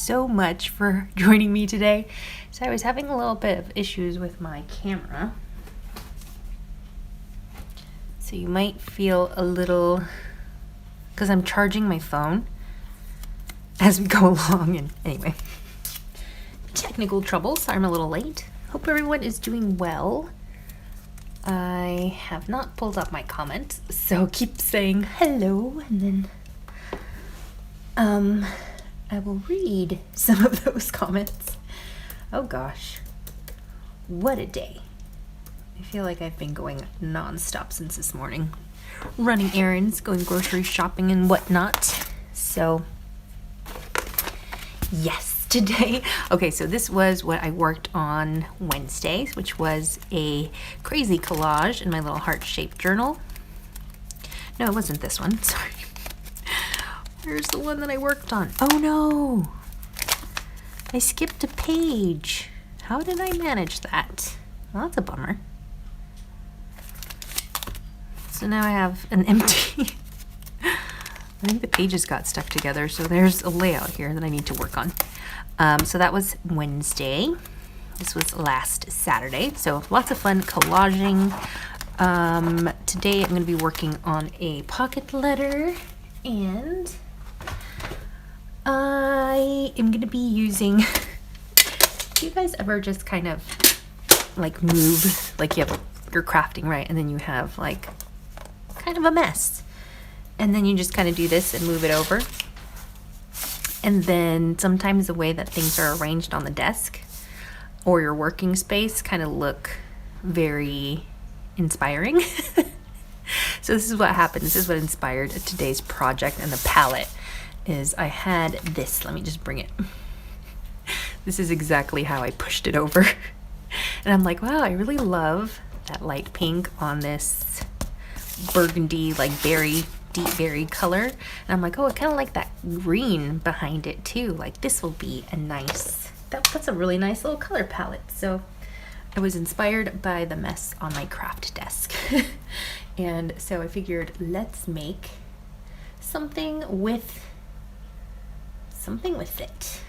so much for joining me today. So I was having a little bit of issues with my camera. So you might feel a little, because I'm charging my phone as we go along, and anyway, technical troubles. Sorry I'm a little late. Hope everyone is doing well. I have not pulled up my comments, so keep saying hello, and then I will read some of those comments. Oh gosh, what a day. I feel like I've been going non-stop since this morning, running errands, going grocery shopping and whatnot. So yes, today, okay, so this was what I worked on Wednesday, which was a crazy collage in my little heart-shaped journal. No, it wasn't this one, sorry. Here's the one that I worked on. Oh no, I skipped a page. How did I manage that? Well, that's a bummer. So now I have an empty, I think the pages got stuck together, so there's a layout here that I need to work on. So that was Wednesday. This was last Saturday, so lots of fun collaging. Today I'm going to be working on a pocket letter, and I am going to be using, do you guys ever just kind of like move, like you're crafting, right? And then you have like kind of a mess. And then you just kind of do this and move it over. And then sometimes the way that things are arranged on the desk or your working space kind of look very inspiring. So this is what happened. This is what inspired today's project, and the palette is I had this. Let me just bring it. This is exactly how I pushed it over. And I'm like, wow, I really love that light pink on this burgundy, like berry, deep berry color. And I'm like, oh, I kind of like that green behind it too. Like this will be a nice, that's a really nice little color palette. So I was inspired by the mess on my craft desk. And so I figured, let's make something with it.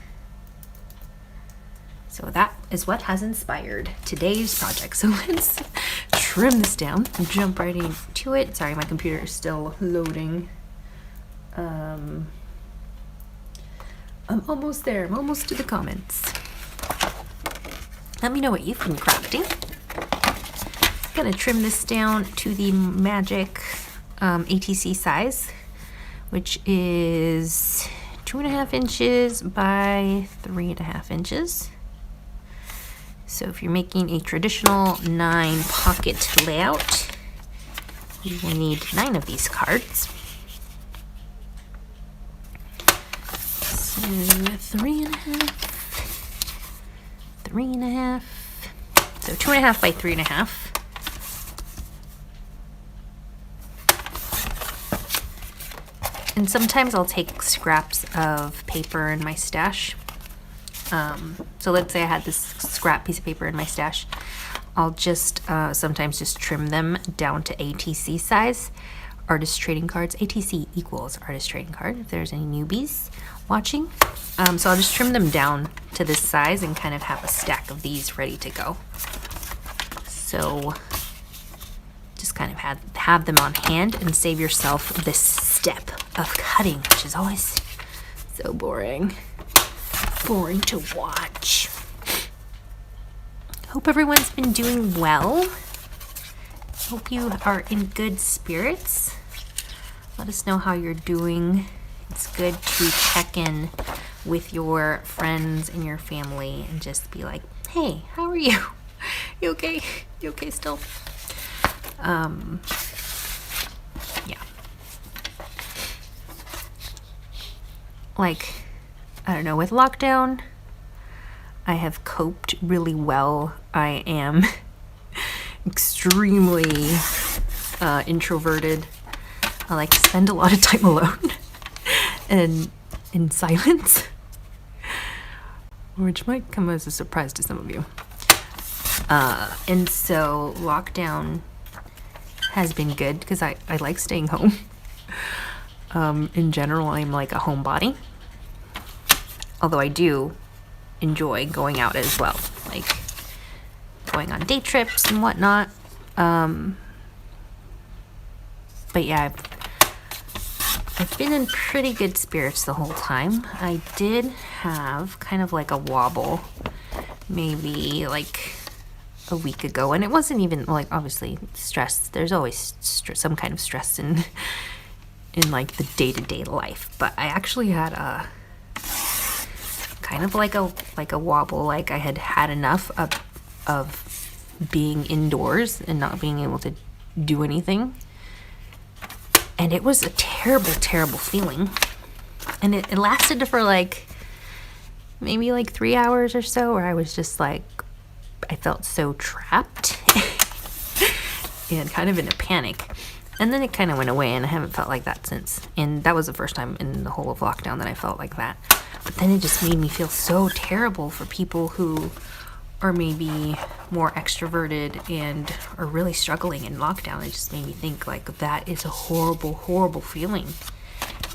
So that is what has inspired today's project. So let's trim this down and jump right into it. Sorry, my computer is still loading. I'm almost there. I'm almost to the comments. Let me know what you've been crafting. I'm gonna trim this down to the magic ATC size, which is 2.5 inches by 3.5 inches. So if you're making a traditional 9 pocket layout, you will need 9 of these cards. So 3.5, 3.5, so 2.5 by 3.5. And sometimes I'll take scraps of paper in my stash. So let's say I had this scrap piece of paper in my stash. I'll just sometimes just trim them down to ATC size. Artist trading cards. ATC equals artist trading card, if there's any newbies watching. So I'll just trim them down to this size and kind of have a stack of these ready to go. So just kind of have them on hand and save yourself this step of cutting, which is always so boring to watch. Hope everyone's been doing well. Hope you are in good spirits. Let us know how you're doing. It's good to check in with your friends and your family and just be like, hey, how are you? You okay? You okay still? Yeah. Like, I don't know, with lockdown, I have coped really well. I am extremely introverted. I like to spend a lot of time alone and in silence, which might come as a surprise to some of you. And so lockdown has been good because I like staying home. In general, I'm like a homebody. Although I do enjoy going out as well, like going on day trips and whatnot. But yeah, I've been in pretty good spirits the whole time. I did have kind of like a wobble maybe like a week ago, and it wasn't even like, obviously stress. There's always some kind of stress in like the day-to-day life, but I actually had a kind of like a wobble, like I had had enough of being indoors and not being able to do anything. And it was a terrible, terrible feeling. And it lasted for like maybe like 3 hours or so, where I was just like, I felt so trapped and kind of in a panic. And then it kind of went away, and I haven't felt like that since. And that was the first time in the whole of lockdown that I felt like that. But then it just made me feel so terrible for people who are maybe more extroverted and are really struggling in lockdown. It just made me think like that is a horrible, horrible feeling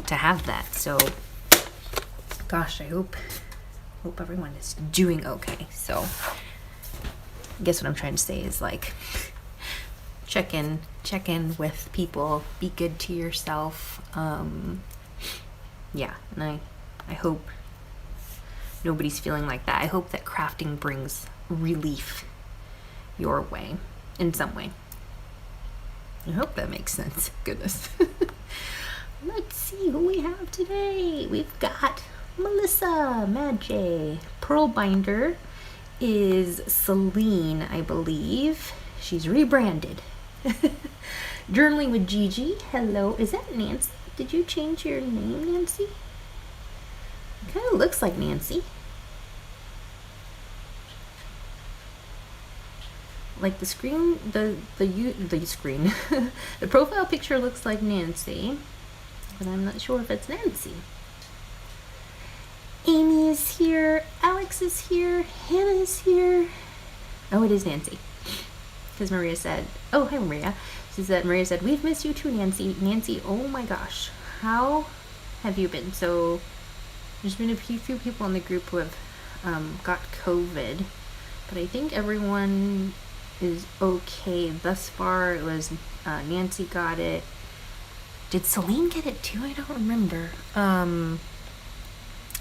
to have that. So, gosh, I hope everyone is doing okay. So, I guess what I'm trying to say is like, check in with people, be good to yourself. Yeah, and I hope nobody's feeling like that. I hope that crafting brings relief your way in some way. I hope that makes sense. Goodness. Let's see who we have today. We've got Melissa Madjay. Pearl binder is Celine, I believe. She's rebranded. Journaling with Gigi. Hello. Is that Nancy? Did you change your name, Nancy? It kind of looks like Nancy. Like the screen, the screen, the profile picture looks like Nancy, but I'm not sure if it's Nancy. Amy is here. Alex is here. Hannah is here. Oh, it is Nancy. Because Maria said, oh, hi, Maria. Maria said, we've missed you too, Nancy. Nancy, oh my gosh. How have you been? So there's been a few people in the group who have got COVID, but I think everyone is okay thus far. It was Nancy got it. Did Celine get it too? I don't remember.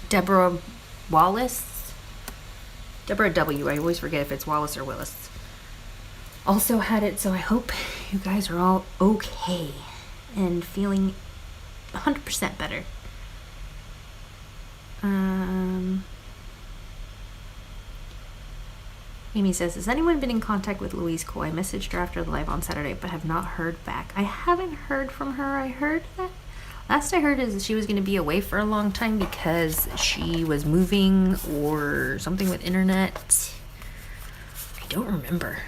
Deborah W. I always forget if it's Wallace or Willis. Also had it, so I hope you guys are all okay and feeling 100% better. Amy says, has anyone been in contact with Louise Cole? I messaged her after the live on Saturday, but have not heard back. I haven't heard from her. I heard that last I heard is she was going to be away for a long time because she was moving or something with internet. I don't remember.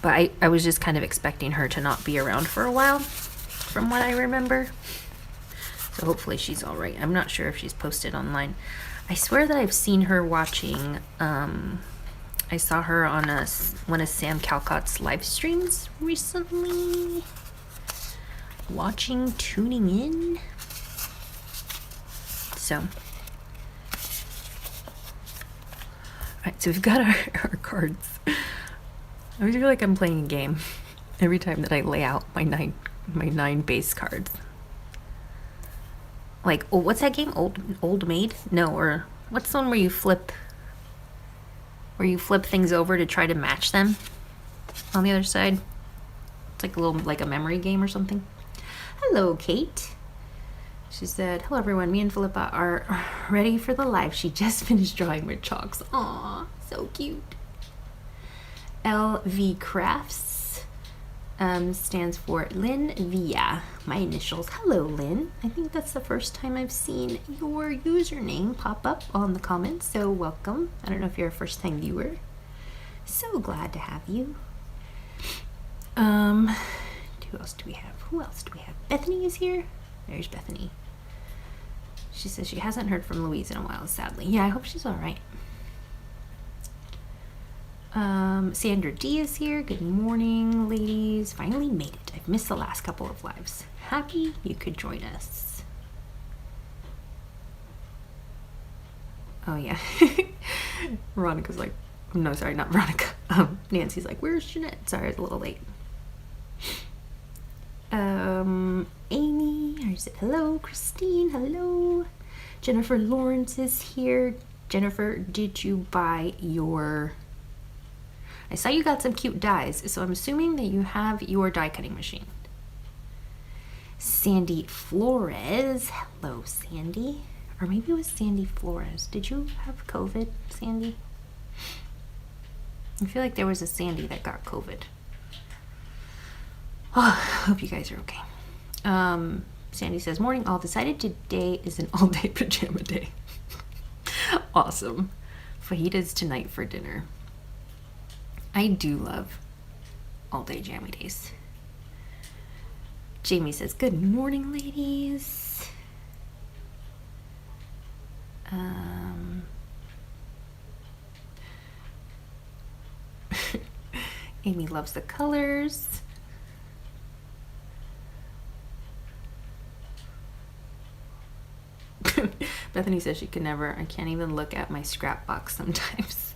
But I was just kind of expecting her to not be around for a while, from what I remember. So hopefully she's all right. I'm not sure if she's posted online. I swear that I've seen her watching. I saw her on one of Sam Calcott's live streams recently. Tuning in. So. Alright, so we've got our cards. I feel like I'm playing a game every time that I lay out my nine base cards. Like, oh, what's that game? Old Maid? No, or what's the one where you flip things over to try to match them on the other side? It's like a memory game or something. Hello, Kate. She said, hello everyone, me and Philippa are ready for the live. She just finished drawing with chalks. Aw, so cute. LV Crafts stands for Lynn Villa, my initials. Hello, Lynn. I think that's the first time I've seen your username pop up on the comments, so welcome. I don't know if you're a first-time viewer. So glad to have you. Who else do we have? Bethany is here. There's Bethany. She says she hasn't heard from Louise in a while, sadly. Yeah, I hope she's all right. Sandra D is here. Good morning, ladies. Finally made it. I've missed the last couple of lives. Happy you could join us. Oh yeah. Veronica's like, no, sorry, not Veronica. Nancy's like, where's Jeanette? Sorry, I was a little late. Amy, I said hello. Christine, hello. Jennifer Lawrence is here. Jennifer, did you buy your... I saw you got some cute dies, so I'm assuming that you have your die cutting machine. Sandy Flores, hello Sandy. Or maybe it was Sandy Flores. Did you have COVID, Sandy? I feel like there was a Sandy that got COVID. Oh, hope you guys are okay. Sandy says, morning all. Decided today is an all-day pajama day. Awesome. Fajitas tonight for dinner. I do love all-day jammy days. Jamie says, good morning, ladies. Amy loves the colors. Bethany says she can never, I can't even look at my scrap box sometimes.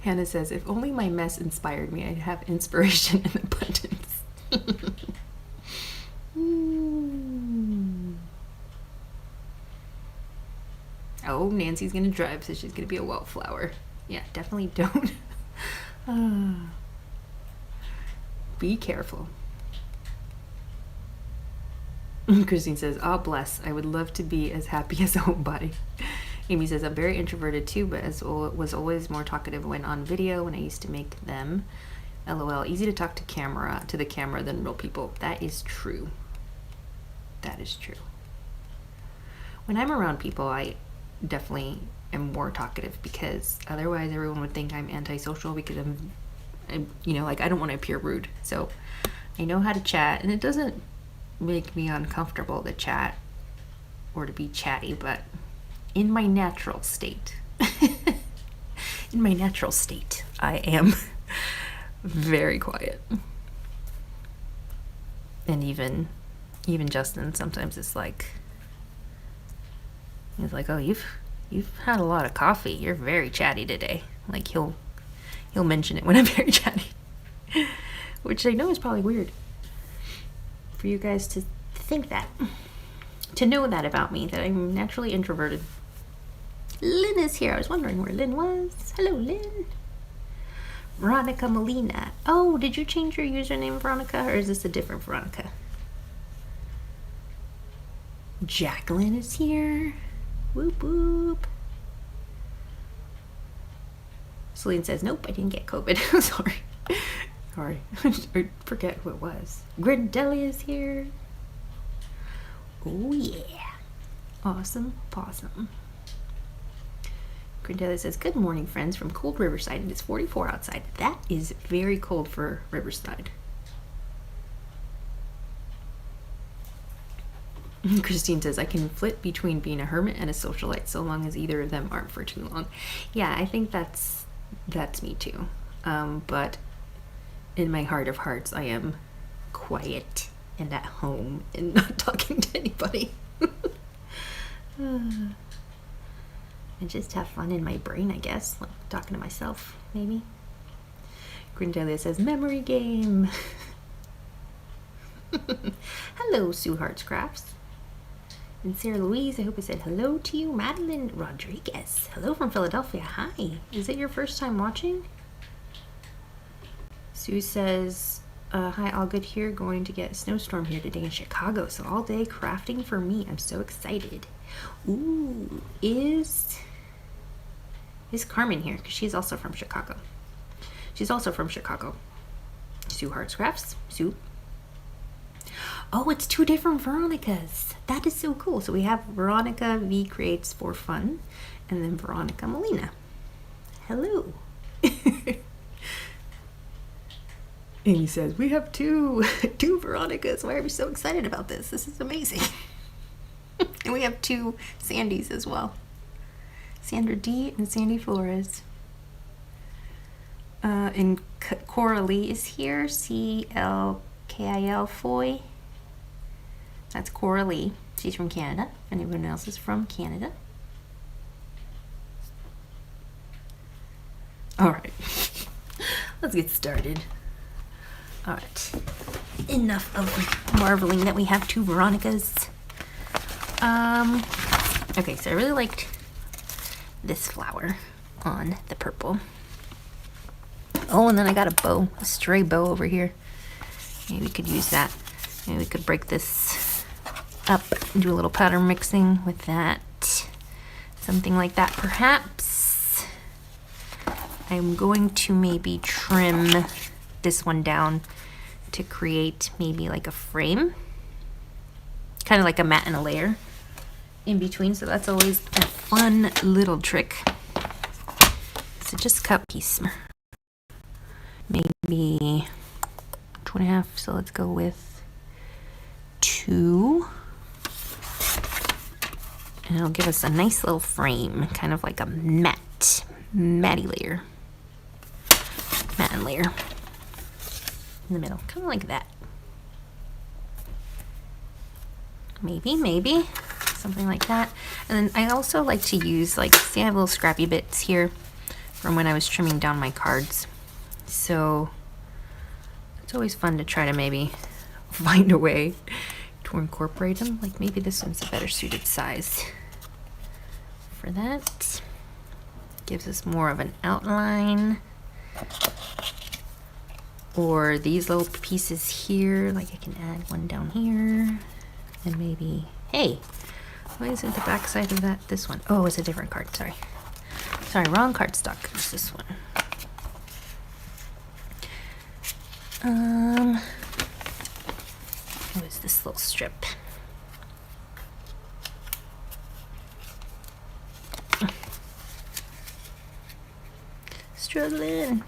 Hannah says, if only my mess inspired me, I'd have inspiration and abundance. Oh, Nancy's gonna drive, so she's gonna be a wildflower. Yeah, definitely don't. Be careful. Christine says, oh bless, I would love to be as happy as a homebody. Amy says, I'm very introverted too, but was always more talkative when on video when I used to make them. LOL, easy to talk to the camera than real people. That is true. That is true. When I'm around people, I definitely am more talkative because otherwise everyone would think I'm antisocial because I'm you know, like I don't want to appear rude. So I know how to chat, and it doesn't make me uncomfortable to chat or to be chatty, but in my natural state, I am very quiet. And even Justin sometimes it's like, he's like, oh, you've had a lot of coffee. You're very chatty today. Like he'll mention it when I'm very chatty, which I know is probably weird for you guys to think that, to know that about me, that I'm naturally introverted. Lynn is here. I was wondering where Lynn was. Hello, Lynn. Veronica Molina. Oh, did you change your username, Veronica, or is this a different Veronica? Jacqueline is here. Whoop whoop. Celine says, nope, I didn't get COVID. Sorry. I forget who it was. Grindelli is here. Oh yeah. Awesome possum. Grindelli says, good morning, friends, from cold Riverside. It is 44 outside. That is very cold for Riverside. Christine says, I can flip between being a hermit and a socialite so long as either of them aren't for too long. Yeah, I think that's me too. But in my heart of hearts, I am quiet and at home and not talking to anybody. And just have fun in my brain, I guess. Like talking to myself, maybe. Grindelia says, memory game. Hello, Sue Hearts Crafts. And Sarah Louise, I hope I said hello to you. Madeline Rodriguez. Hello from Philadelphia. Hi. Is it your first time watching? Sue says, hi, all good here. Going to get a snowstorm here today in Chicago. So all day crafting for me. I'm so excited. Ooh, is Carmen here? Because she's also from Chicago. She's also from Chicago. Sue Hearts Crafts. Sue. Oh, it's two different Veronicas. That is so cool. So we have Veronica V Creates for Fun and then Veronica Molina. Hello. Amy says, we have two Veronicas. Why are we so excited about this? This is amazing. And we have two Sandys as well. Sandra D and Sandy Flores. And Coralie is here. CLK K-I-L, Foy. That's Coralie. She's from Canada. Anyone else is from Canada? All right, let's get started. All right, enough of marveling that we have two Veronicas. Okay, so I really liked this flower on the purple. Oh, and then I got a bow, a stray bow over here. Maybe we could use that. Maybe we could break this up and do a little pattern mixing with that. Something like that, perhaps. I'm going to maybe trim this one down to create maybe like a frame. Kind of like a mat and a layer in between, so that's always a fun little trick. So just cut piece. Maybe 2.5, so let's go with 2. And it'll give us a nice little frame, kind of like a matty layer. Mat and layer in the middle, kind of like that. Maybe something like that. And then I also like to use, like, see, I have little scrappy bits here from when I was trimming down my cards. So it's always fun to try to maybe find a way to incorporate them. Like maybe this one's a better suited size for that. Gives us more of an outline. Or these little pieces here, like I can add one down here. And maybe, hey, why isn't the back side of that this one? Oh, it's a different card, sorry. Sorry, wrong cardstock, it's this one. What is this little strip? Struggling.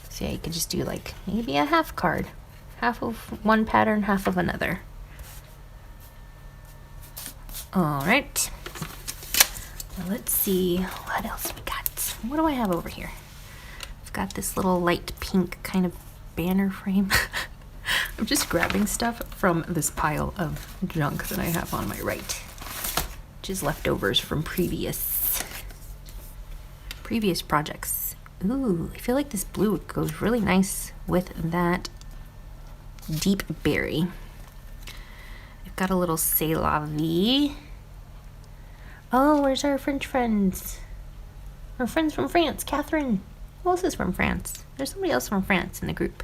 So yeah, you could just do like maybe a half card. Half of one pattern, half of another. All right. Now let's see what else we got. What do I have over here? I've got this little light pink kind of banner frame. I'm just grabbing stuff from this pile of junk that I have on my right, which is leftovers from previous projects. Ooh, I feel like this blue goes really nice with that deep berry. I've got a little C'est La Vie. Oh, where's our French friends? Our friends from France, Catherine. Who else is from France? There's somebody else from France in the group.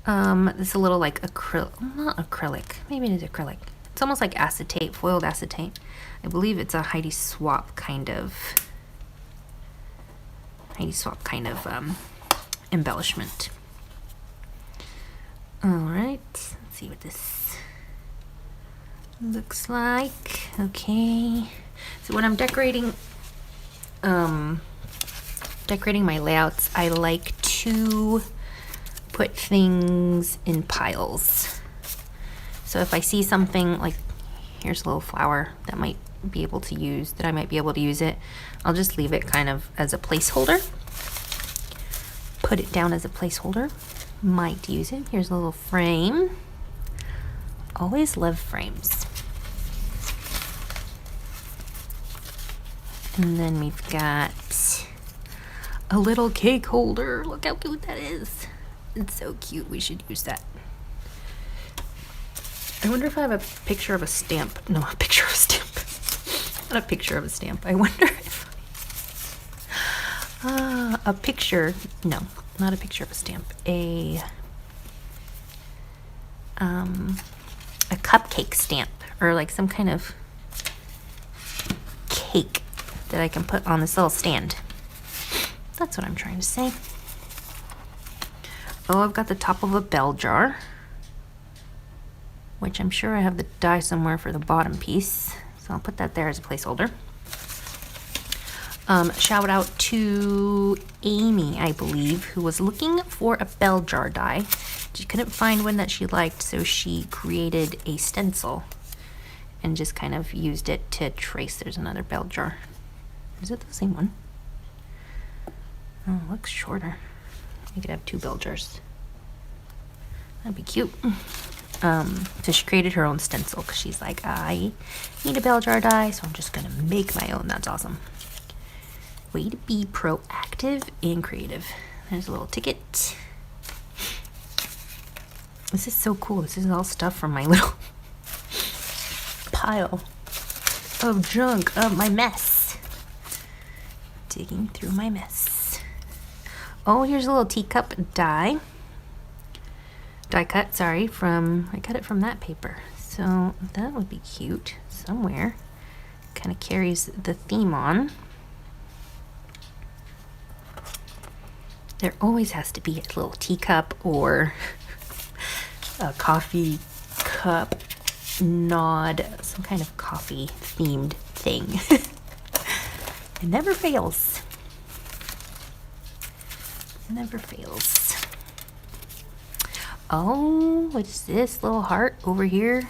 This is a little like not acrylic. Maybe it is acrylic. It's almost like acetate, foiled acetate. I believe it's a Heidi Swapp kind of embellishment. All right, let's see what this looks like. Okay, so when I'm decorating my layouts, I like to put things in piles. So if I see something like, here's a little flower that I might be able to use it, I'll just leave it kind of as a placeholder. Put it down as a placeholder. Might use it. Here's a little frame. Always love frames. And then we've got a little cake holder. Look how cute that is. It's so cute. We should use that. I wonder if I have a picture of a stamp. No, a picture of a stamp. Not a picture of a stamp. I wonder if a picture. No, not a picture of a stamp. A cupcake stamp, or like some kind of cake that I can put on this little stand. That's what I'm trying to say. Oh, I've got the top of a bell jar, which I'm sure I have the die somewhere for the bottom piece. So I'll put that there as a placeholder. Shout out to Amy, I believe, who was looking for a bell jar die. She couldn't find one that she liked, so she created a stencil and just kind of used it to trace. There's another bell jar. Is it the same one? Oh, it looks shorter. You could have two bell jars. That'd be cute. So she created her own stencil because she's like, I need a bell jar die, so I'm just gonna make my own. That's awesome. Way to be proactive and creative. There's a little ticket. This is so cool. This is all stuff from my little pile of junk of my mess. Digging through my mess. Oh, here's a little teacup die cut, sorry, I cut it from that paper. So that would be cute somewhere. Kind of carries the theme on. There always has to be a little teacup or a coffee cup nod, some kind of coffee themed thing. It never fails. Never fails. Oh, what is this little heart over here?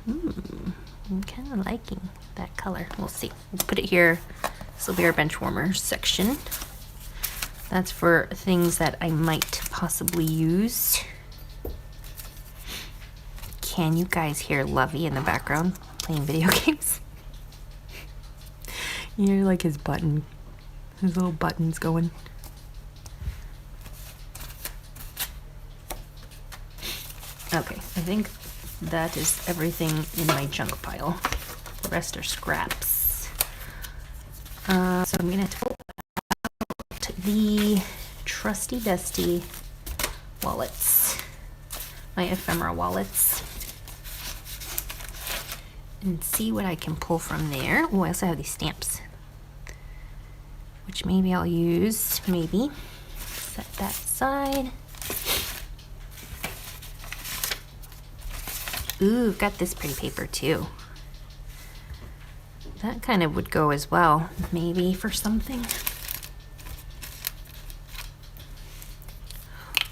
I'm kind of liking that color. We'll see. We'll put it here. This will be our bench warmer section. That's for things that I might possibly use. Can you guys hear Lovey in the background playing video games? You hear like his little buttons going. Okay, I think that is everything in my junk pile. The rest are scraps. So I'm gonna pull out the trusty dusty wallets, my ephemera wallets, and see what I can pull from there. Oh, I also have these stamps, which maybe I'll use, maybe. Set that aside. Ooh, I've got this pretty paper too. That kind of would go as well, maybe for something.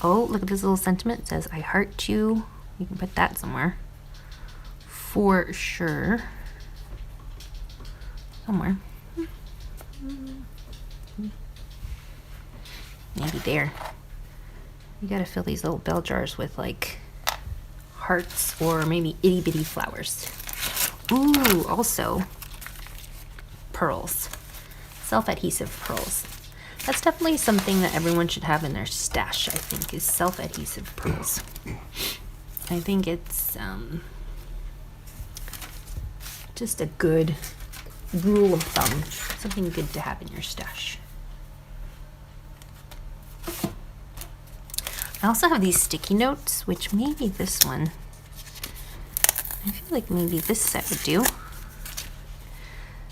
Oh, look at this little sentiment. It says, I heart you. You can put that somewhere. For sure. Somewhere. Maybe there. You gotta fill these little bell jars with like hearts or maybe itty bitty flowers. Ooh, also pearls. Self-adhesive pearls. That's definitely something that everyone should have in their stash, I think, is self-adhesive pearls. I think it's just a good rule of thumb. Something good to have in your stash. I also have these sticky notes, which maybe this one, I feel like maybe this set would do.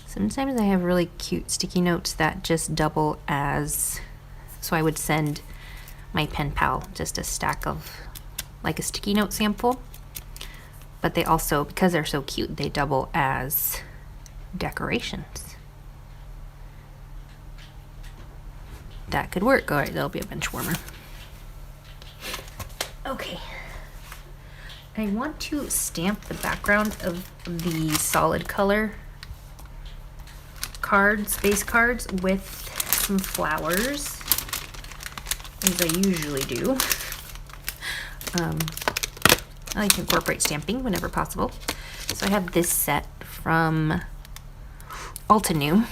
Sometimes I have really cute sticky notes that just double as, so I would send my pen pal just a stack of like a sticky note sample, but they also, because they're so cute, they double as decorations. That could work. All right, that'll be a bench warmer. Okay, I want to stamp the background of the solid color cards, base cards, with some flowers, as I usually do. I like to incorporate stamping whenever possible. So I have this set from Altenew.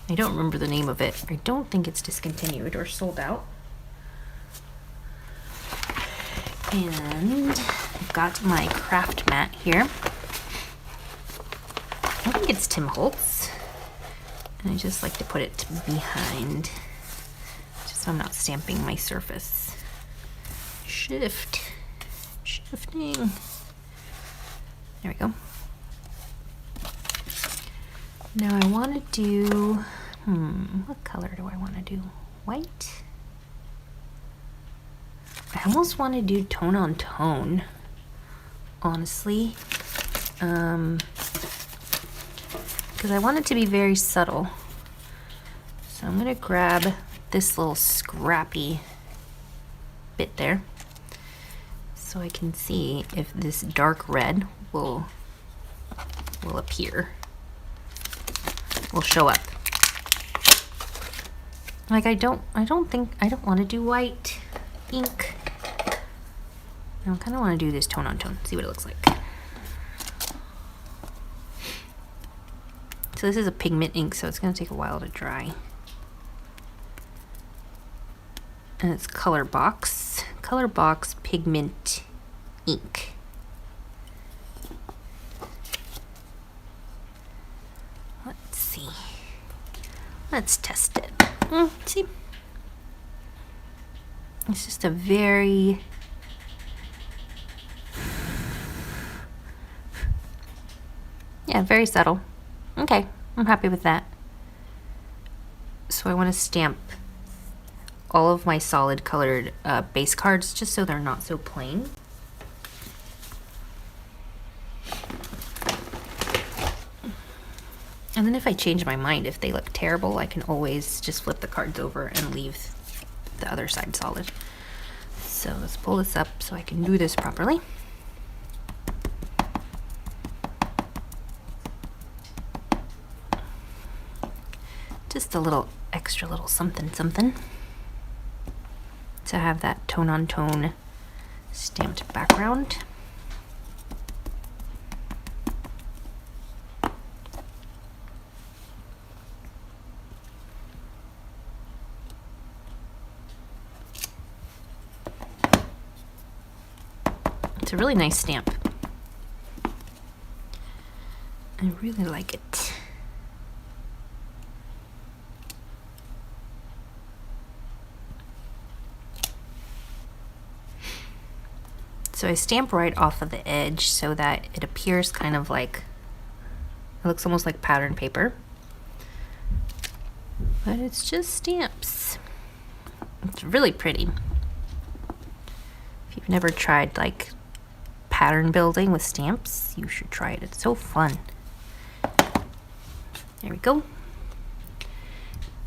I don't remember the name of it. I don't think it's discontinued or sold out. And I've got my craft mat here. I think it's Tim Holtz. And I just like to put it behind, just so I'm not stamping my surface. Shifting. There we go. Now I want to do, what color do I want to do? White? I almost want to do tone on tone, honestly, because I want it to be very subtle. So I'm going to grab this little scrappy bit there so I can see if this dark red will appear, will show up. Like I don't want to do white. ink. I kind of want to do this tone on tone, see what it looks like. So this is a pigment ink, so it's going to take a while to dry. And it's Color Box Pigment Ink. Let's see. Let's test it. See? It's just a very very subtle. Okay, I'm happy with that. So I want to stamp all of my solid colored base cards just so they're not so plain. And then if I change my mind, if they look terrible, I can always just flip the cards over and leave the other side solid. So let's pull this up so I can do this properly. Just a little extra little something something to have that tone on tone stamped background. It's a really nice stamp. I really like it. So I stamp right off of the edge so that it appears kind of like, it looks almost like pattern paper, but it's just stamps. It's really pretty. If you've never tried like pattern building with stamps, you should try it. It's so fun. There we go.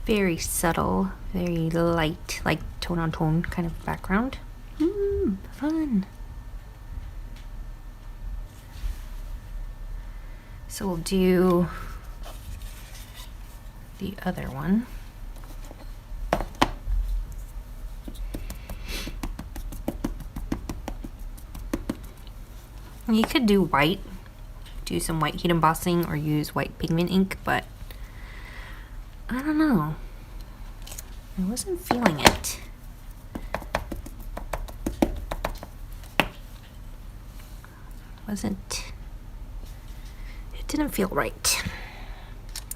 Very subtle, very light, like tone on tone kind of background. Fun. So we'll do the other one. You could do white, do some white heat embossing or use white pigment ink, but I don't know. I wasn't feeling it. It didn't feel right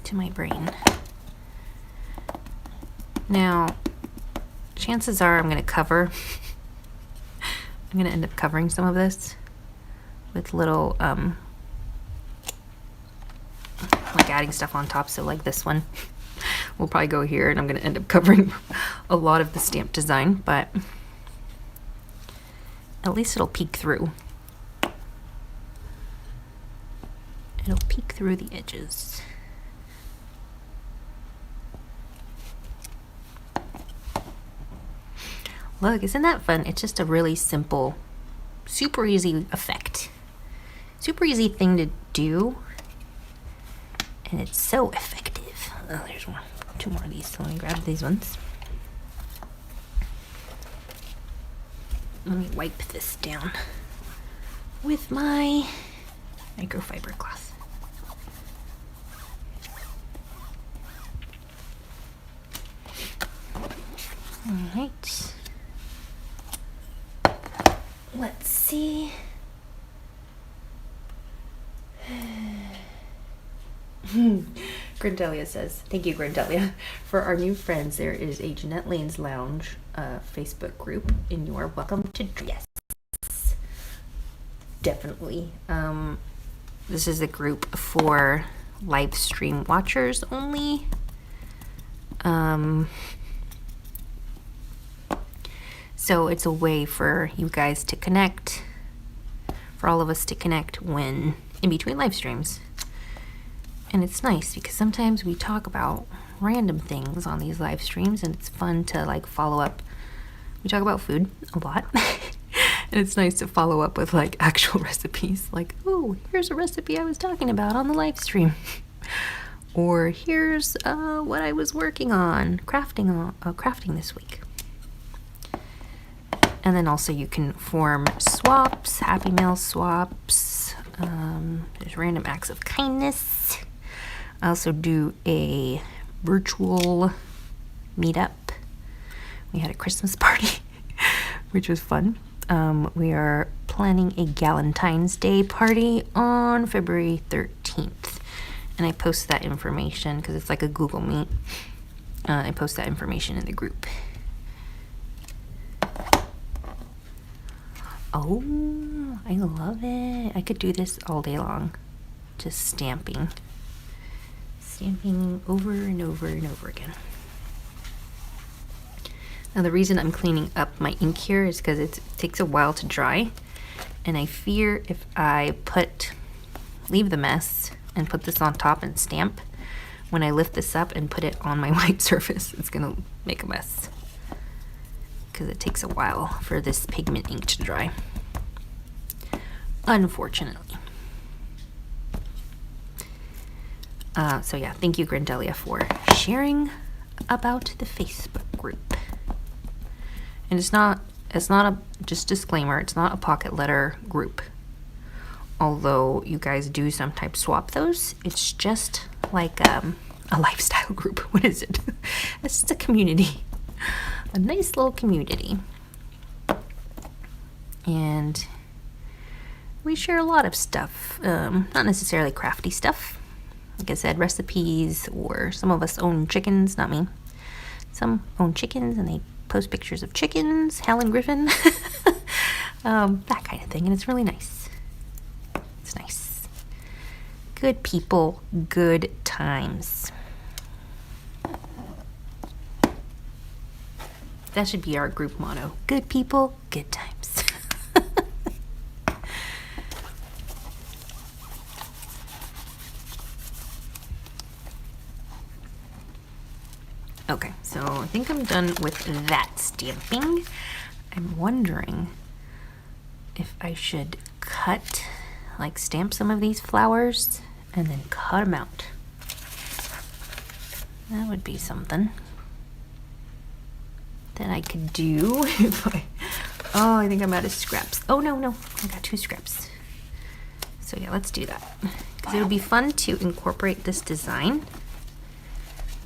to my brain. Now, chances are I'm going to cover, I'm going to end up covering some of this with little, like adding stuff on top. So like this one will probably go here, and I'm going to end up covering a lot of the stamp design, but at least it'll peek through. It'll peek through the edges. Look, isn't that fun? It's just a really simple, super easy effect. Super easy thing to do. And it's so effective. Oh, there's one. Two more of these. So let me grab these ones. Let me wipe this down with my microfiber cloth. All right. Let's see. Grindelia says, thank you, Grindelia. For our new friends, there is a Jeanette Lane's Lounge Facebook group, and you are welcome to yes. Definitely. This is a group for live stream watchers only. So it's a way for you guys to connect, for all of us to connect when in between live streams. And it's nice because sometimes we talk about random things on these live streams, and it's fun to like follow up. We talk about food a lot. And it's nice to follow up with like actual recipes, like, oh, here's a recipe I was talking about on the live stream. Or here's what I was working on, crafting this week. And then also you can form swaps, Happy Mail swaps. There's random acts of kindness. I also do a virtual meetup. We had a Christmas party, which was fun. We are planning a Valentine's Day party on February 13th. And I post that information because it's like a Google Meet. I post that information in the group. Oh, I love it. I could do this all day long. Just stamping. Stamping over and over and over again. Now the reason I'm cleaning up my ink here is because it takes a while to dry. And I fear if I leave the mess and put this on top and stamp, when I lift this up and put it on my white surface, it's gonna make a mess. Because it takes a while for this pigment ink to dry. Unfortunately. So yeah, thank you Grandelia for sharing about the Facebook group. And it's not just disclaimer, it's not a pocket letter group. Although you guys do sometimes swap those, it's just like a lifestyle group. What is it? It's just a community. A nice little community. And we share a lot of stuff. Not necessarily crafty stuff. Like I said, recipes, or some of us own chickens, not me. Some own chickens and they post pictures of chickens, Hal and Griffin. That kind of thing, and it's really nice. It's nice. Good people, good times. That should be our group motto. Good people, good times. Okay, so I think I'm done with that stamping. I'm wondering if I should stamp some of these flowers and then cut them out. That would be something that I could do if oh, I think I'm out of scraps. Oh, no, I got 2 scraps. So yeah, let's do that. Because it would be fun to incorporate this design.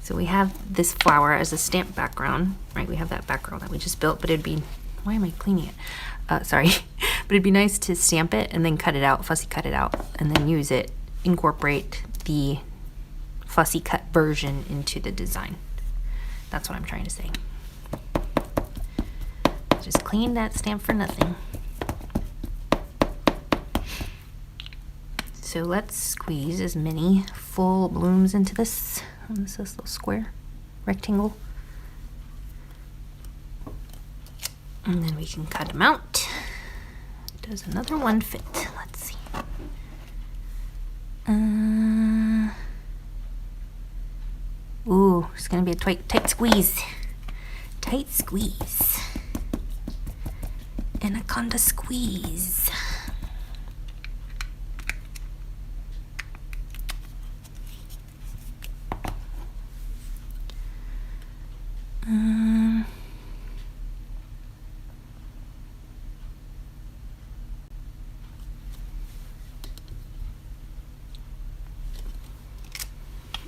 So we have this flower as a stamp background, right? We have that background that we just built, but it'd be, why am I cleaning it? Sorry. But it'd be nice to stamp it and then cut it out, fussy cut it out, and then use it, incorporate the fussy cut version into the design. That's what I'm trying to say. Just clean that stamp for nothing. So let's squeeze as many full blooms into this little square rectangle. And then we can cut them out. Does another one fit? Let's see. Ooh, it's gonna be a tight squeeze. Tight squeeze. Anaconda squeeze.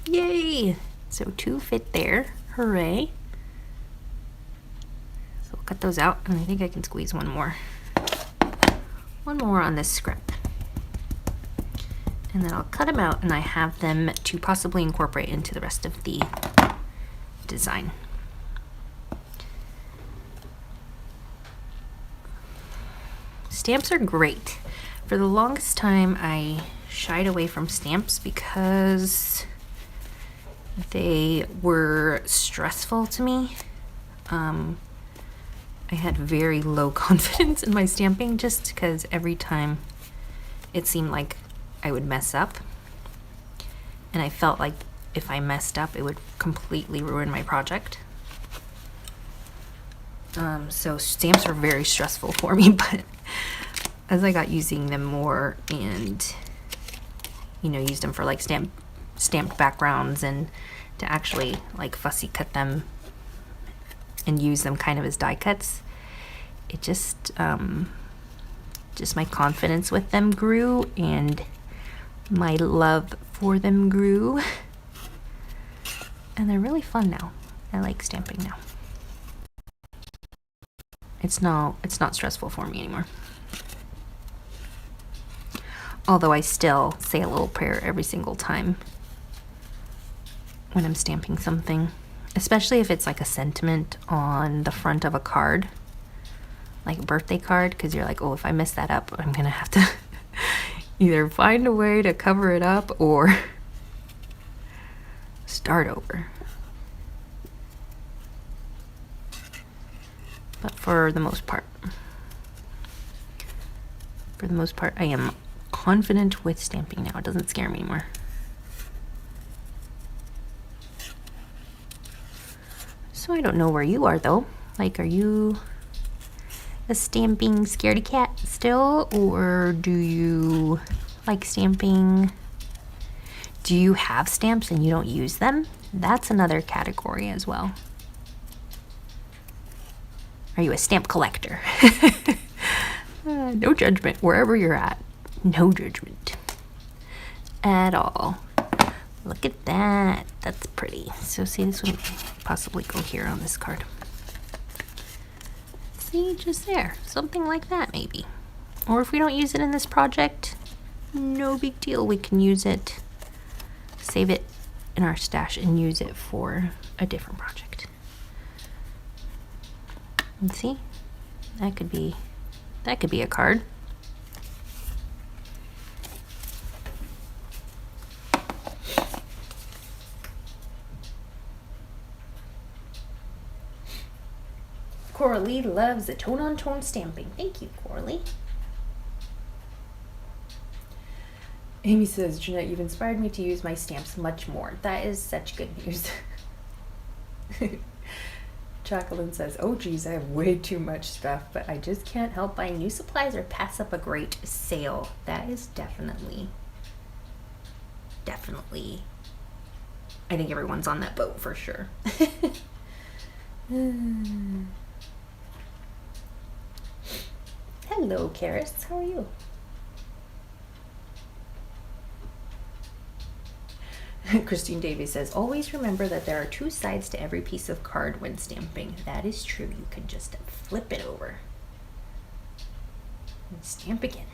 Yay! So 2 fit there. Hooray. So we'll cut those out, and I think I can squeeze one more. One more on this scrap. And then I'll cut them out, and I have them to possibly incorporate into the rest of the design. Stamps are great. For the longest time, I shied away from stamps because they were stressful to me. I had very low confidence in my stamping just because every time it seemed like I would mess up. And I felt like if I messed up, it would completely ruin my project. So stamps were very stressful for me, but as I got using them more and, you know, used them for like stamped backgrounds and to actually like fussy cut them and use them kind of as die cuts, it just my confidence with them grew, and my love for them grew. And they're really fun now. I like stamping now. It's not stressful for me anymore. Although I still say a little prayer every single time when I'm stamping something, especially if it's like a sentiment on the front of a card, like a birthday card, because you're like, oh, if I mess that up, I'm gonna have to either find a way to cover it up or start over. But for the most part, I am confident with stamping now. It doesn't scare me anymore. So I don't know where you are though. Like, are you a stamping scaredy cat still, or do you like stamping? Do you have stamps and you don't use them? That's another category as well. Are you a stamp collector? No judgment wherever you're at. No judgment at all. Look at that. That's pretty. So see, this would possibly go here on this card. See, just there. Something like that maybe. Or if we don't use it in this project, no big deal. We can use it, save it in our stash and use it for a different project. And see, that could be a card. Coralie loves the tone-on-tone stamping. Thank you, Coralie. Amy says, Jeanette, you've inspired me to use my stamps much more. That is such good news. Jacqueline says, oh geez, I have way too much stuff, but I just can't help buying new supplies or pass up a great sale. That is definitely, I think everyone's on that boat for sure. Hello, Karis. How are you? Christine Davies says, always remember that there are two sides to every piece of card when stamping. That is true. You can just flip it over and stamp again.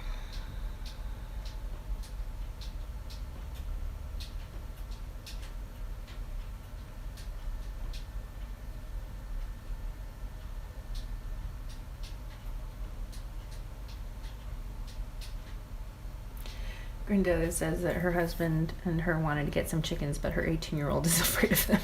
Grinda says that her husband and her wanted to get some chickens, but her 18-year-old is afraid of them.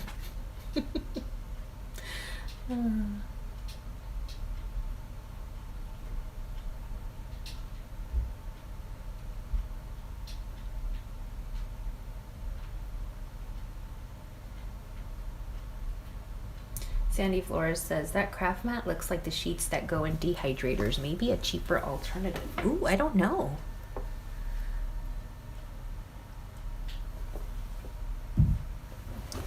Sandy Flores says that craft mat looks like the sheets that go in dehydrators. Maybe a cheaper alternative. Ooh, I don't know.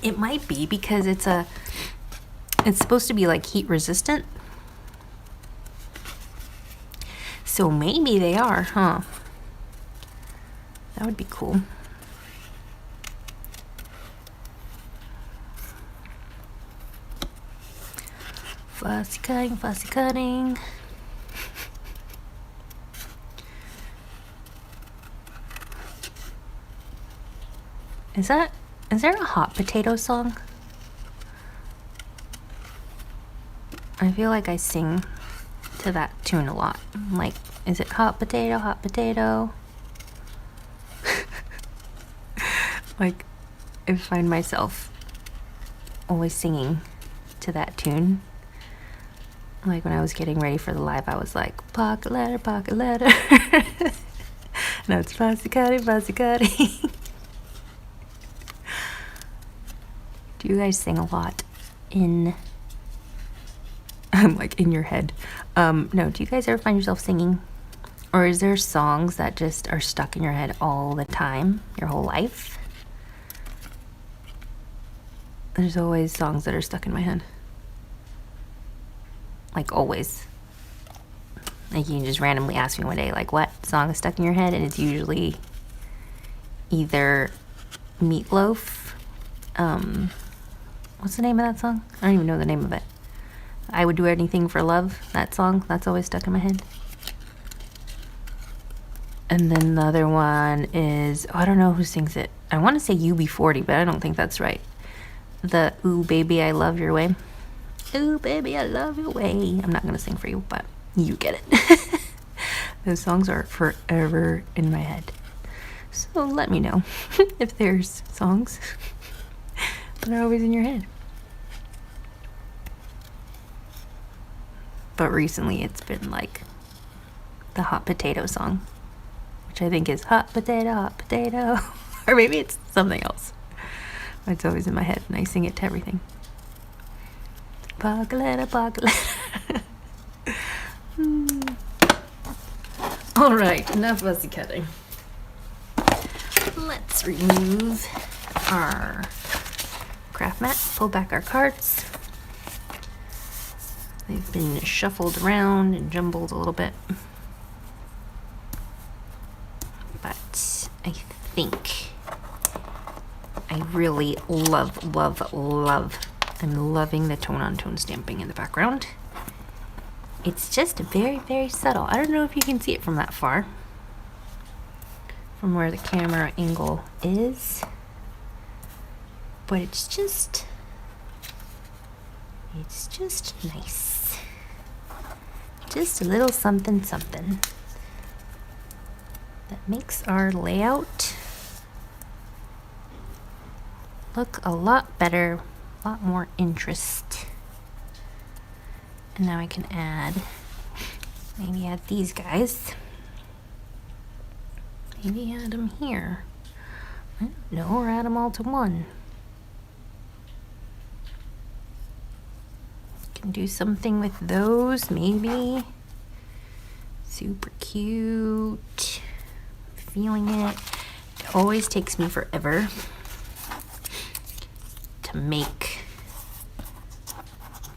It might be, because it's supposed to be like heat resistant. So maybe they are, huh? That would be cool. Fussy cutting, fussy cutting. Is there a hot potato song? I feel like I sing to that tune a lot. Like, is it hot potato, hot potato? Like, I find myself always singing to that tune. Like when I was getting ready for the live, I was like, pocket letter, pocket letter. Now it's fussy cutting, fussy cutting. Do you guys sing a lot in, like in your head? No, do you guys ever find yourself singing? Or is there songs that just are stuck in your head all the time, your whole life? There's always songs that are stuck in my head. Like always. Like you can just randomly ask me one day, like, what song is stuck in your head? And it's usually either Meatloaf. What's the name of that song? I don't even know the name of it. I Would Do Anything for Love. That song, that's always stuck in my head. And then the other one is, I don't know who sings it. I want to say UB40, but I don't think that's right. The Ooh Baby I Love Your Way. Ooh baby I love your way. I'm not going to sing for you, but you get it. Those songs are forever in my head. So let me know if there's songs that are always in your head. But recently it's been like the hot potato song, which I think is hot potato. Or maybe it's something else. It's always in my head and I sing it to everything. Pocoletta, pocoletta. Alright, enough fussy cutting. Let's remove our craft mat, pull back our cards. They've been shuffled around and jumbled a little bit. But I think I really love, I'm loving the tone-on-tone stamping in the background. It's just very, very subtle. I don't know if you can see it from that far, from where the camera angle is, but it's just nice. Just a little something something that makes our layout look a lot better, a lot more interest. And now I can maybe add these guys. Maybe add them here. I don't know, or add them all to one. Can do something with those, maybe. Super cute. Feeling it. It always takes me forever to make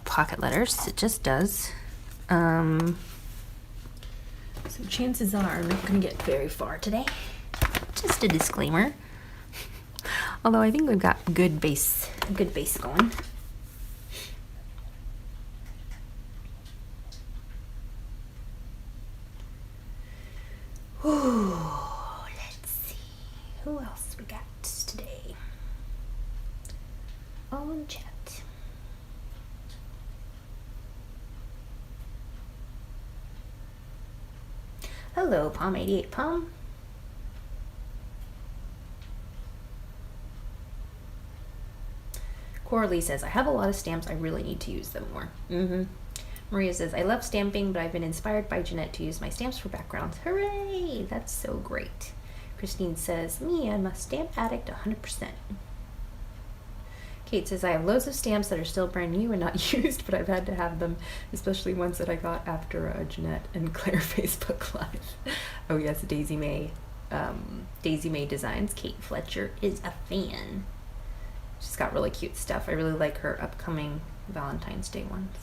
pocket letters. It just does. So chances are I'm not going to get very far today. Just a disclaimer. Although I think we've got a good base going. Ooh, let's see. Who else we got today? On chat. Hello, Palm88 Palm. Coralie says, I have a lot of stamps. I really need to use them more. Maria says, I love stamping, but I've been inspired by Jeanette to use my stamps for backgrounds. Hooray! That's so great. Christine says, me, I'm a stamp addict 100%. Kate says, I have loads of stamps that are still brand new and not used, but I've had to have them, especially ones that I got after Jeanette and Claire Facebook Live. Oh yes, Daisy May Designs. Kate Fletcher is a fan. She's got really cute stuff. I really like her upcoming Valentine's Day ones.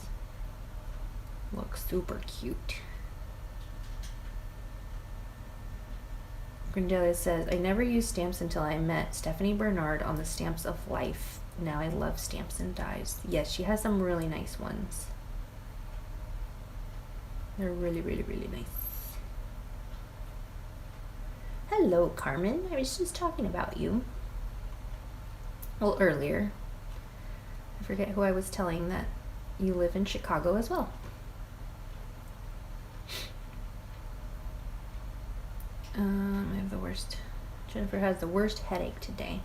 Looks super cute. Grindelia says, I never used stamps until I met Stephanie Bernard on the Stamps of Life. Now I love stamps and dies. Yes, she has some really nice ones. They're really, really, really nice. Hello, Carmen. I was just talking about you. Well, earlier. I forget who I was telling that you live in Chicago as well. I have the worst. Jennifer has the worst headache today.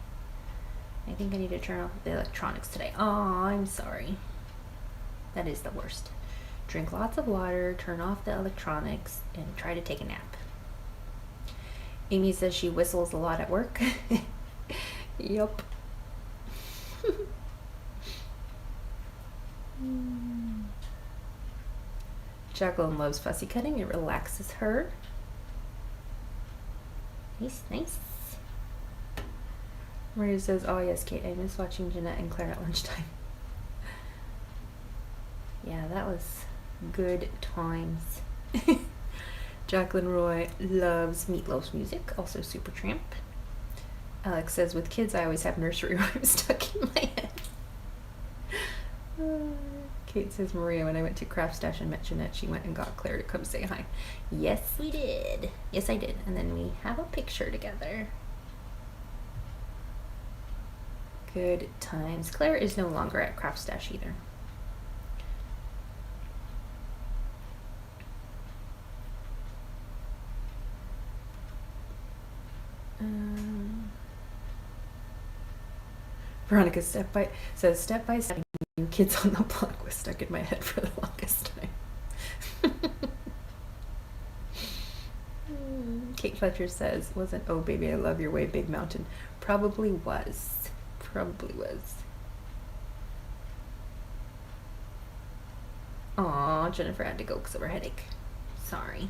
I think I need to turn off the electronics today. Oh, I'm sorry. That is the worst. Drink lots of water, turn off the electronics, and try to take a nap. Amy says she whistles a lot at work. Yup. Jacqueline loves fussy cutting. It relaxes her. Nice, nice. Maria says, oh yes, Kate, I miss watching Jeanette and Claire at lunchtime. Yeah, that was good times. Jacqueline Roy loves Meatloaf's music, also Supertramp. Alex says, with kids, I always have nursery rhymes stuck in my head. Kate says, Maria, when I went to Craft Stash and met Jeanette, she went and got Claire to come say hi. Yes, we did. Yes, I did. And then we have a picture together. Good times. Claire is no longer at Craft Stash either. Veronica step by step, New Kids on the Block was stuck in my head for the longest time. Kate Fletcher says, wasn't Oh Baby I Love Your Way Big Mountain? Probably was. Probably was. Aw, Jennifer had to go because of her headache. Sorry.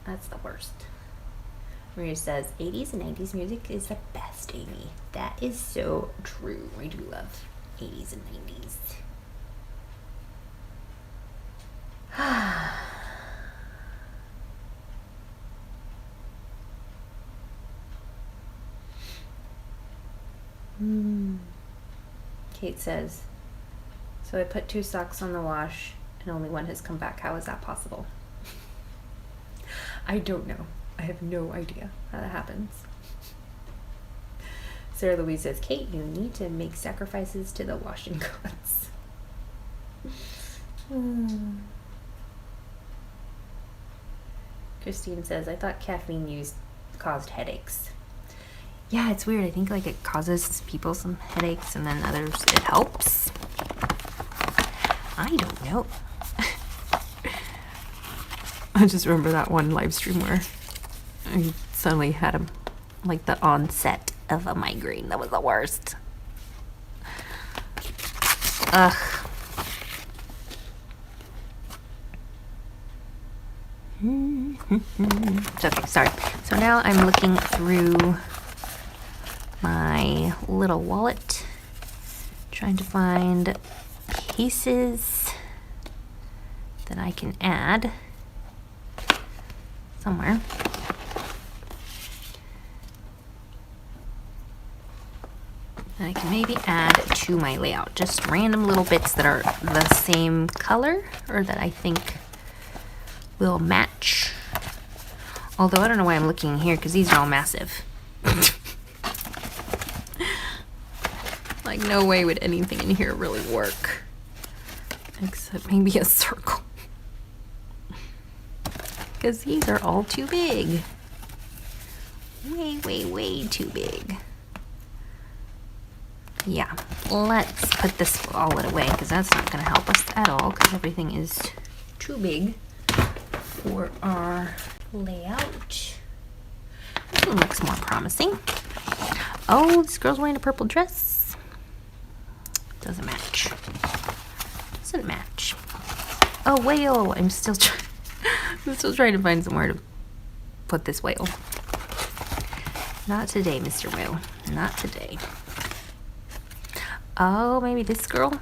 That's the worst. Maria says, 80s and 90s music is the best, Amy. That is so true. I do love 80s and 90s. Kate says, so I put 2 socks on the wash and only one has come back. How is that possible? I don't know. I have no idea how that happens. Sarah Louise says, Kate, you need to make sacrifices to the washing gods. Christine says, I thought caffeine use caused headaches. Yeah, it's weird. I think like it causes people some headaches and then others it helps. I don't know. I just remember that one live stream where I suddenly had like the onset of a migraine. That was the worst. Ugh. Okay, sorry. So now I'm looking through my little wallet, trying to find pieces that I can add somewhere. I can maybe add to my layout, just random little bits that are the same color or that I think will match. Although I don't know why I'm looking here because these are all massive. Like no way would anything in here really work. Except maybe a circle. Because these are all too big. Way too big. Yeah, let's put this wallet away because that's not going to help us at all because everything is too big for our layout. This one looks more promising. Oh, this girl's wearing a purple dress. Doesn't match. Doesn't match. Oh, whale. I'm still trying to find somewhere to put this whale. Not today, Mr. Whale. Not today. Oh, maybe this girl?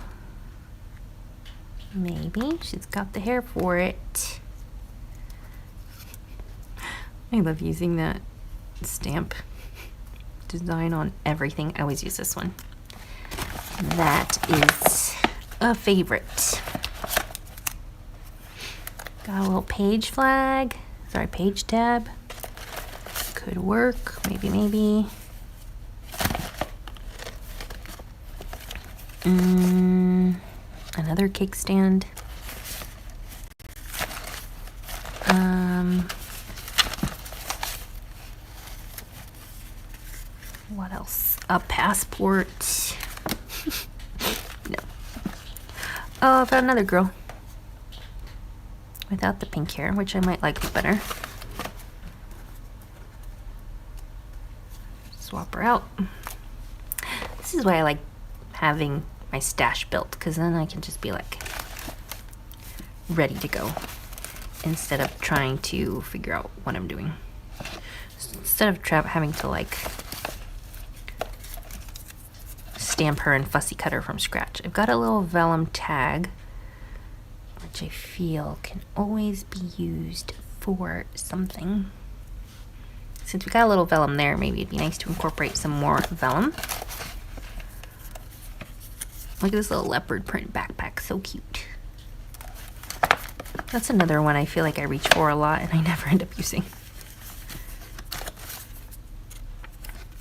Maybe. She's got the hair for it. I love using that stamp design on everything. I always use this one. That is a favorite. Got a little page flag. Sorry, page tab. Could work. Maybe. Another cake stand. What else? A passport. No. Oh, I found another girl. Without the pink hair, which I might like better. Swap her out. This is why I like having my stash built, because then I can just be like ready to go instead of trying to figure out what I'm doing. Instead of having to like stamp her and fussy cut her from scratch. I've got a little vellum tag which I feel can always be used for something. Since we got a little vellum there, maybe it'd be nice to incorporate some more vellum. Look at this little leopard print backpack, so cute. That's another one I feel like I reach for a lot and I never end up using.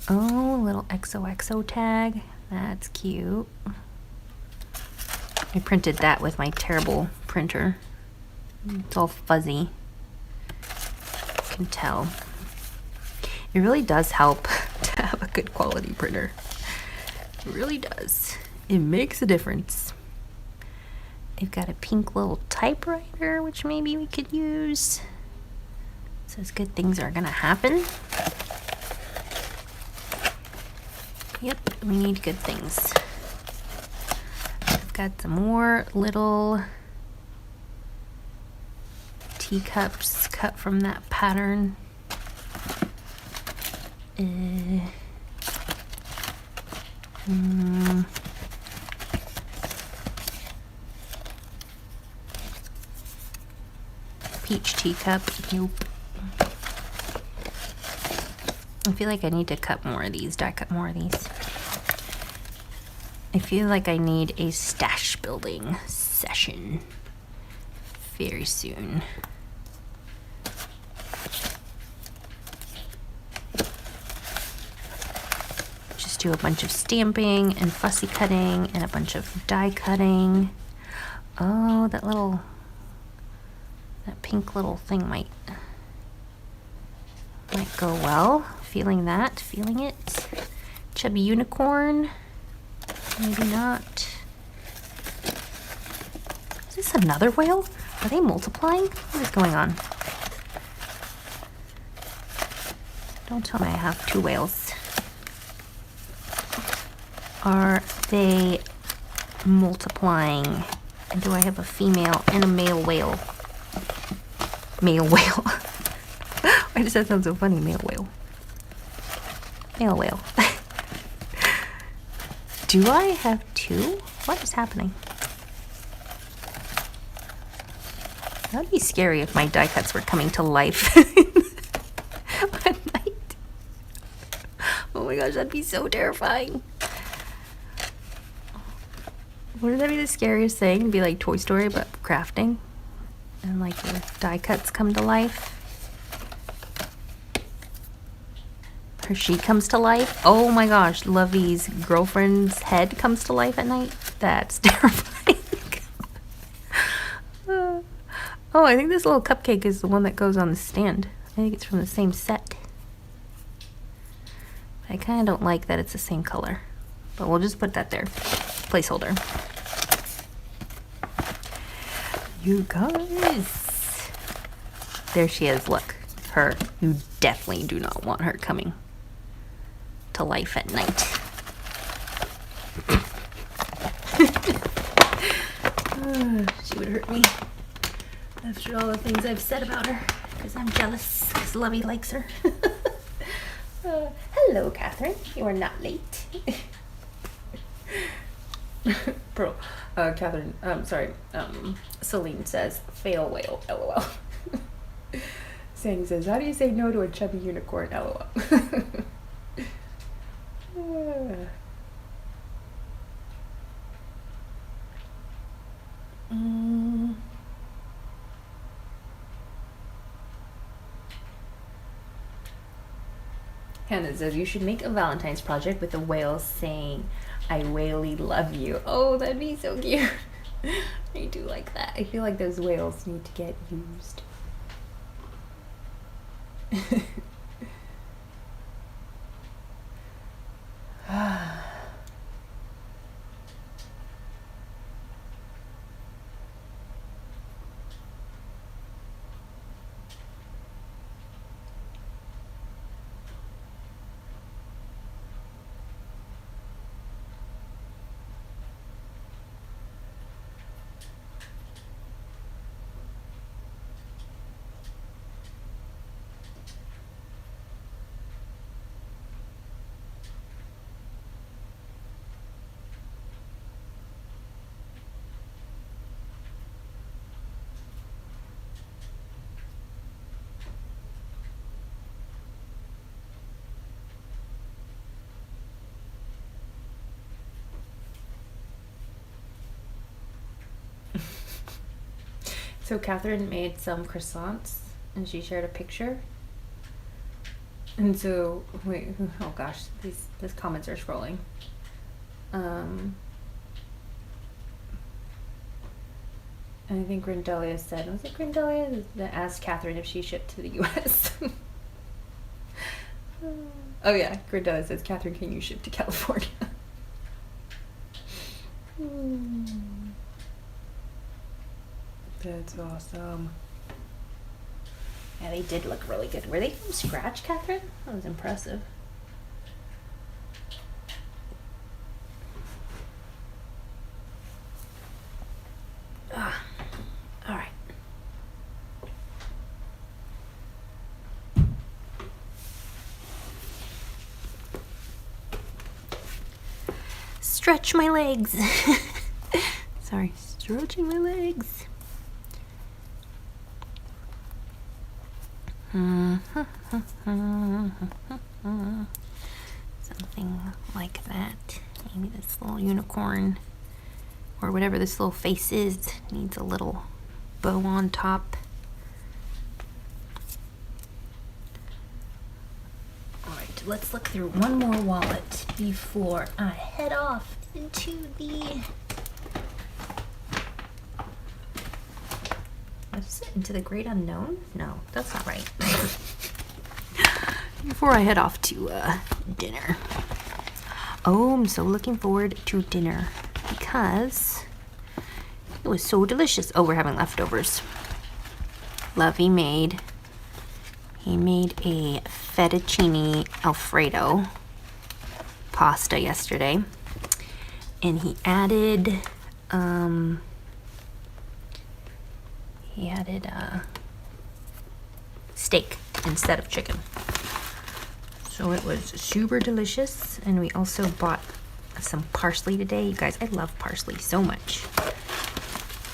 Oh, a little XOXO tag. That's cute. I printed that with my terrible printer. It's all fuzzy. You can tell. It really does help to have a good quality printer. It really does. It makes a difference. They've got a pink little typewriter, which maybe we could use. It says good things are gonna happen. Yep, we need good things. I've got some more little teacups cut from that pattern. Peach teacup. Nope. I feel like I need to cut more of these. Die cut more of these. I feel like I need a stash building session very soon. Just do a bunch of stamping and fussy cutting and a bunch of die cutting. Oh, that pink little thing might go well. Feeling that, feeling it. Chubby unicorn. Maybe not. Is this another whale? Are they multiplying? What is going on? Don't tell me I have two whales. Are they multiplying? And do I have a female and a male whale? Male whale. Why does that sound so funny? Male whale. Male whale. Do I have two? What is happening? That would be scary if my die cuts were coming to life at night. Oh my gosh, that'd be so terrifying. Wouldn't that be the scariest thing? It'd be like Toy Story, but crafting. And like your die cuts come to life. Her sheet comes to life. Oh my gosh, Lovey's girlfriend's head comes to life at night. That's terrifying. Oh, I think this little cupcake is the one that goes on the stand. I think it's from the same set. I kind of don't like that it's the same color. But we'll just put that there. Placeholder. You guys. There she is, look. Her. You definitely do not want her coming to life at night. She would hurt me after all the things I've said about her because I'm jealous because Lovey likes her. Hello, Catherine. You are not late. Pearl. Catherine, sorry. Celine says, fail whale, lol. Sang says, how do you say no to a chubby unicorn, lol? Hannah says, you should make a Valentine's project with a whale saying, I whaley love you. Oh, that'd be so cute. I do like that. I feel like those whales need to get used. So Catherine made some croissants and she shared a picture. And so, wait, oh gosh, these comments are scrolling. I think Grindelia said, was it Grindelia that asked Catherine if she shipped to the US? Oh yeah, Grindelia says, Catherine, can you ship to California? That's awesome. Yeah, they did look really good. Were they from scratch, Catherine? That was impressive. All right. Stretch my legs. Sorry, stretching my legs. Something like that. Maybe this little unicorn or whatever this little face is needs a little bow on top. Alright, let's look through one more wallet before I head off into the into the great unknown? No, that's not right. Before I head off to dinner. Oh, I'm so looking forward to dinner because it was so delicious. Oh, we're having leftovers. Lovey made a fettuccine Alfredo pasta yesterday, and he added steak instead of chicken. So it was super delicious, and we also bought some parsley today. You guys, I love parsley so much.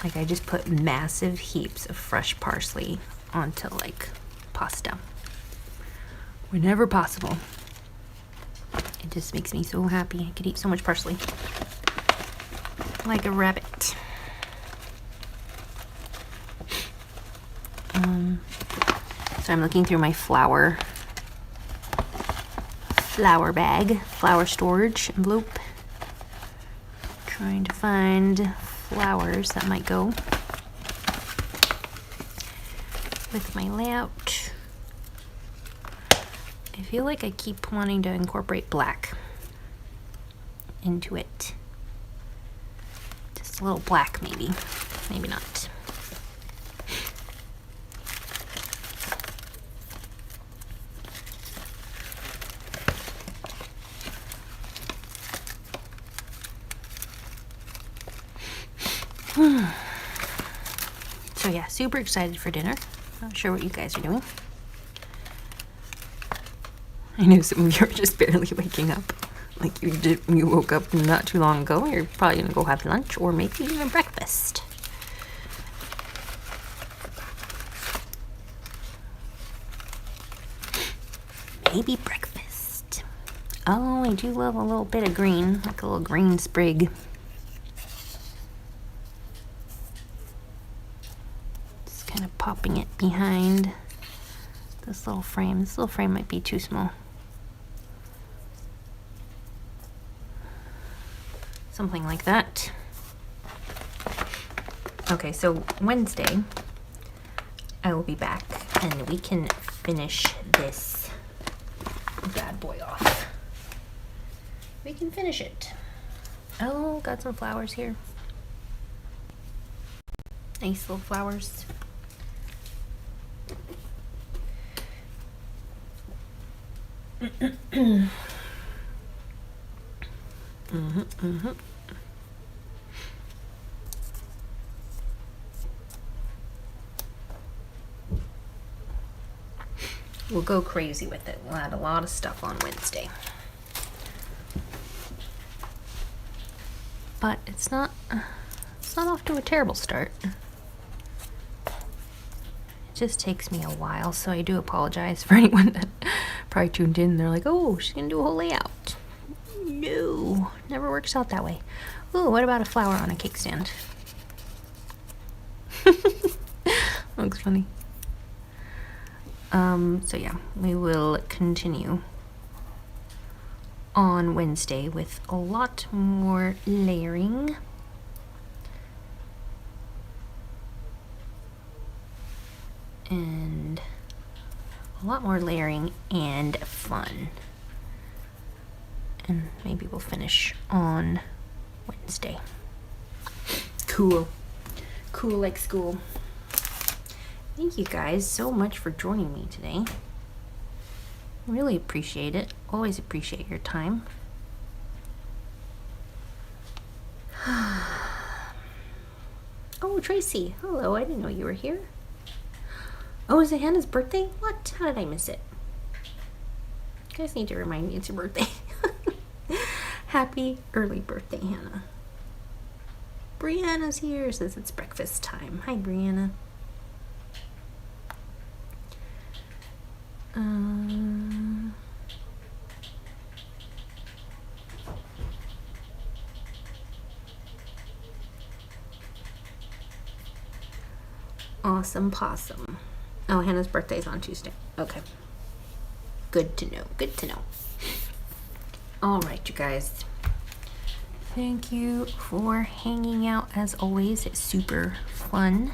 Like, I just put massive heaps of fresh parsley onto like pasta whenever possible. It just makes me so happy. I could eat so much parsley like a rabbit. So I'm looking through my flour bag, flour storage envelope, trying to find flowers that might go with my layout. I feel like I keep wanting to incorporate black into it. Just a little black, maybe not. So yeah, super excited for dinner. Not sure what you guys are doing. I know some of you are just barely waking up. Like you woke up not too long ago. You're probably gonna go have lunch or maybe even breakfast. Maybe breakfast. Oh, I do love a little bit of green, like a little green sprig. Popping it behind this little frame. This little frame might be too small. Something like that. Okay, so Wednesday I will be back and we can finish this bad boy off. We can finish it. Oh, got some flowers here. Nice little flowers. We'll go crazy with it. We'll add a lot of stuff on Wednesday. But it's not off to a terrible start. It just takes me a while, so I do apologize for anyone that probably tuned in. They're like, oh, she's gonna do a whole layout. No, never works out that way. Ooh, what about a flower on a cake stand? looks funny. So yeah, we will continue on Wednesday with a lot more layering. And a lot more layering and fun. And maybe we'll finish on Wednesday. Cool. Cool like school. Thank you guys so much for joining me today. Really appreciate it. Always appreciate your time. Oh, Tracy. Hello. I didn't know you were here. Oh, is it Hannah's birthday? What? How did I miss it? You guys need to remind me it's your birthday. Happy early birthday, Hannah. Brianna's here. Says it's breakfast time. Hi, Brianna. Awesome possum. Oh, Hannah's birthday's on Tuesday. Okay. Good to know. Good to know. All right, you guys. Thank you for hanging out as always. It's super fun.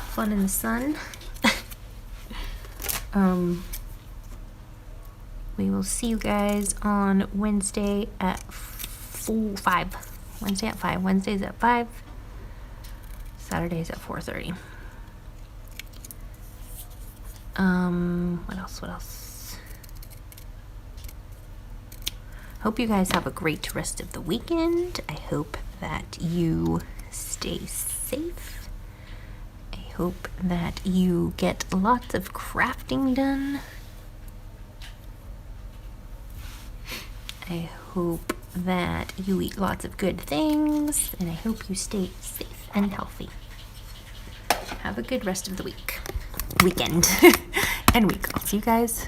Fun in the sun. We will see you guys on Wednesday at 5. Wednesday at 5. Wednesdays at 5. Saturdays at 4:30. What else? Hope you guys have a great rest of the weekend. I hope that you stay safe. I hope that you get lots of crafting done. I hope that you eat lots of good things, and I hope you stay safe and healthy. Have a good rest of the weekend, and week. I'll see you guys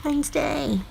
Wednesday.